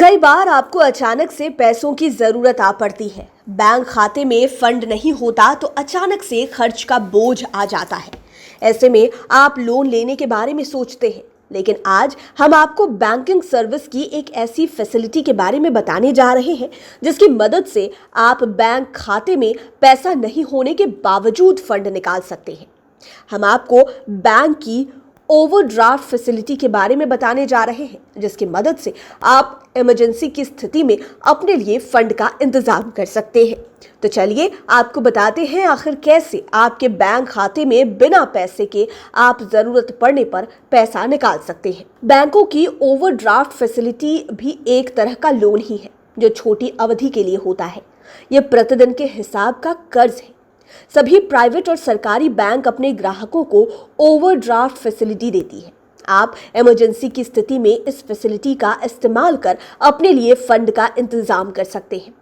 कई बार आपको अचानक से पैसों की जरूरत आ पड़ती है। बैंक खाते में फंड नहीं होता तो अचानक से खर्च का बोझ आ जाता है। ऐसे में आप लोन लेने के बारे में सोचते हैं, लेकिन आज हम आपको बैंकिंग सर्विस की एक ऐसी फैसिलिटी के बारे में बताने जा रहे हैं जिसकी मदद से आप बैंक खाते में पैसा नहीं होने के बावजूद फंड निकाल सकते हैं। हम आपको बैंक की ओवरड्राफ्ट फैसिलिटी के बारे में बताने जा रहे हैं जिसकी मदद से आप इमरजेंसी की स्थिति में अपने लिए फंड का इंतजाम कर सकते हैं। तो चलिए आपको बताते हैं आखिर कैसे आपके बैंक खाते में बिना पैसे के आप जरूरत पड़ने पर पैसा निकाल सकते हैं। बैंकों की ओवरड्राफ्ट फैसिलिटी भी एक तरह का लोन ही है जो छोटी अवधि के लिए होता है। यह प्रतिदिन के हिसाब का कर्ज है। सभी प्राइवेट और सरकारी बैंक अपने ग्राहकों को ओवरड्राफ्ट फैसिलिटी देती है। आप इमरजेंसी की स्थिति में इस फैसिलिटी का इस्तेमाल कर अपने लिए फंड का इंतजाम कर सकते हैं।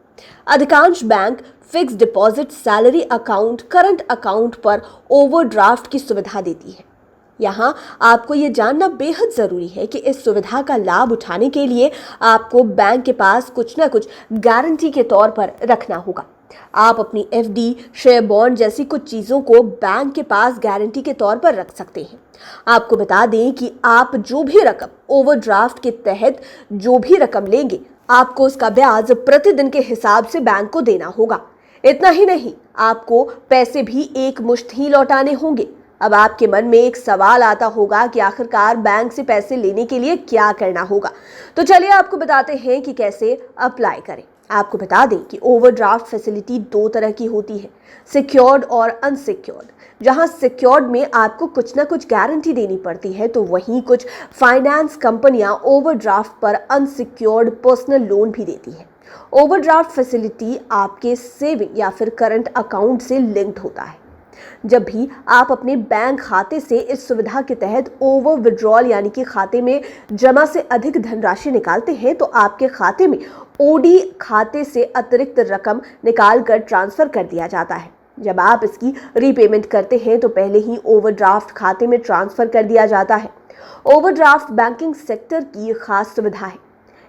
अधिकांश bank fix deposit, salary account, current account पर ओवरड्राफ्ट की सुविधा देती है। यहाँ आपको ये जानना बेहद ज़रूरी है कि इस सुविधा का लाभ उठाने के लिए आपको बैंक के पास कुछ न कुछ गारंटी के तौर पर रखना होगा। आप अपनी एफडी, शेयर बॉन्ड जैसी कुछ चीज़ों को बैंक के पास गारंटी के तौर पर रख सकते हैं। आपको बता दें कि आप जो भी रकम ओवरड्राफ्ट के तहत जो भी रकम लेंगे, आपको उसका ब्याज प्रतिदिन के हिसाब से बैंक को देना होगा। इतना ही नहीं, आपको पैसे भी एक मुश्त ही लौटाने होंगे। अब आपके मन में एक सवाल आता होगा कि आखिरकार बैंक से पैसे लेने के लिए क्या करना होगा। तो चलिए आपको बताते हैं कि कैसे अप्लाई करें। आपको बता दें कि ओवरड्राफ्ट फैसिलिटी दो तरह की होती है, सिक्योर्ड और अनसिक्योर्ड। जहां सिक्योर्ड में आपको कुछ ना कुछ गारंटी देनी पड़ती है, तो वहीं कुछ फाइनेंस कंपनियां ओवरड्राफ्ट पर अनसिक्योर्ड पर्सनल लोन भी देती है। ओवरड्राफ्ट फैसिलिटी आपके सेविंग या फिर करंट अकाउंट से लिंक्ड होता है। जब भी आप अपने बैंक खाते से इस सुविधा के तहत ओवर विड्रॉल यानी कि खाते में जमा से अधिक धनराशि निकालते हैं, तो आपके खाते में ओडी खाते से अतिरिक्त रकम निकाल कर ट्रांसफर कर दिया जाता है। जब आप इसकी रीपेमेंट करते हैं तो पहले ही ओवरड्राफ्ट खाते में ट्रांसफर कर दिया जाता है। ओवरड्राफ्ट बैंकिंग सेक्टर की खास सुविधा है।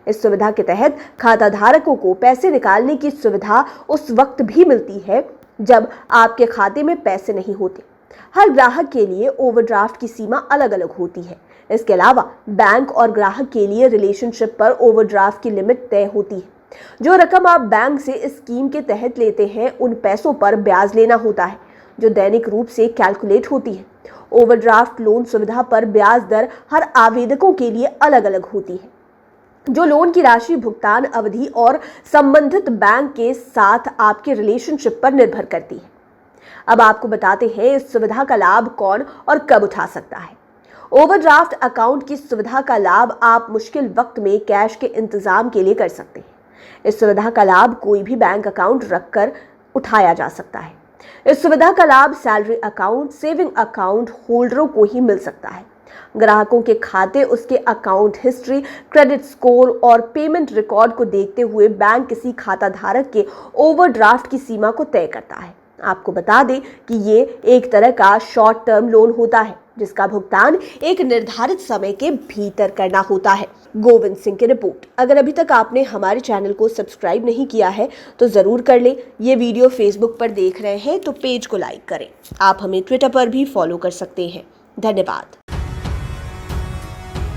इस सुविधा के तहत खाता धारकों को पैसे निकालने की सुविधा उस वक्त भी मिलती है जब आपके खाते में पैसे नहीं होते। हर ग्राहक के लिए ओवरड्राफ्ट की सीमा अलग अलग होती है। इसके अलावा बैंक और ग्राहक के लिए रिलेशनशिप पर ओवरड्राफ्ट की लिमिट तय होती है। जो रकम आप बैंक से इस स्कीम के तहत लेते हैं, उन पैसों पर ब्याज लेना होता है जो दैनिक रूप से कैलकुलेट होती है। ओवरड्राफ्ट लोन सुविधा पर ब्याज दर हर आवेदकों के लिए अलग अलग होती है, जो लोन की राशि, भुगतान अवधि और संबंधित बैंक के साथ आपके रिलेशनशिप पर निर्भर करती है। अब आपको बताते हैं इस सुविधा का लाभ कौन और कब उठा सकता है। ओवरड्राफ्ट अकाउंट की सुविधा का लाभ आप मुश्किल वक्त में कैश के इंतजाम के लिए कर सकते हैं। इस सुविधा का लाभ कोई भी बैंक अकाउंट रखकर उठाया जा सकता है। इस सुविधा का लाभ सैलरी अकाउंट, सेविंग अकाउंट होल्डरों को ही मिल सकता है। ग्राहकों के खाते, उसके अकाउंट हिस्ट्री, क्रेडिट स्कोर और पेमेंट रिकॉर्ड को देखते हुए बैंक किसी खाता धारक के ओवरड्राफ्ट की सीमा को तय करता है। आपको बता दें कि ये एक तरह का शॉर्ट टर्म लोन होता है जिसका भुगतान एक निर्धारित समय के भीतर करना होता है। गोविंद सिंह की रिपोर्ट। अगर अभी तक आपने हमारे चैनल को सब्सक्राइब नहीं किया है तो जरूर कर लें। ये वीडियो फेसबुक पर देख रहे हैं तो पेज को लाइक करें। आप हमें ट्विटर पर भी फॉलो कर सकते हैं। धन्यवाद।